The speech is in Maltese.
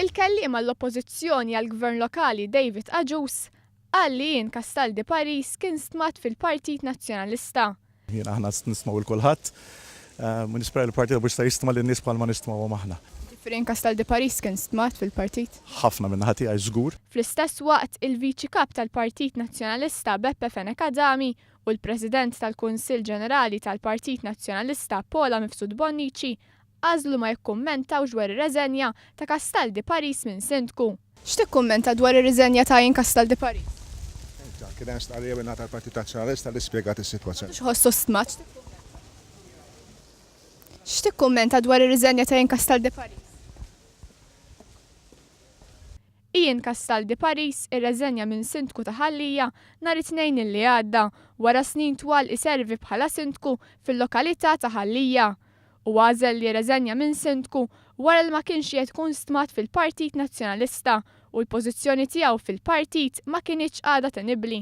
Il-kelliem għall-Oppozizzjoni għall-Gvern lokali David Aġus qal li Ian Castaldi Paris kien stmat fil-Partit Nazzjonalista. Jiena aħna nismaw il-kulħadd, nispera l-Partit biex jistma' lin-nies bħalma nistmaw aħna. Ian Castaldi Paris kien stmat fil-Partit? Ħafna minn ħati għaj żgur. Fl-istess waqt il-Viċi Kap tal-Partit Nazzjonalista Beppe Fenech Adami u l-President tal-Kunsill Ġenerali tal-Partit Nazzjonalista Paula Mifsud Bonnici għazlu ma jikkummentawx dwar ir-riżenja ta' Castaldi Paris minn Sindku. X'tikkummenta dwar ir-riżenja ta' Ian Castaldi Paris? Kien hemm stqarrija minn tal-Partit Nazzjonalista li spjegat is-sitwazzjoni. X'ħossu stmat? X'tikkummenta dwar ir-riżenja ta' Ian Castaldi Paris? Ian Castaldi Paris ir-riżenja minn Sindku ta' Ħal Lija nhar it-Tnejn li għadda wara snin twal iservi bħala Sindku fil-lokalità ta' Ħal Lija. U għażel li reżenja minn Sindku wara li ma kienx qed tkun stmat fil-Partit Nazzjonalista u l-pożizzjoni tiegħu fil-Partit ma kienitx għadha tenibbli.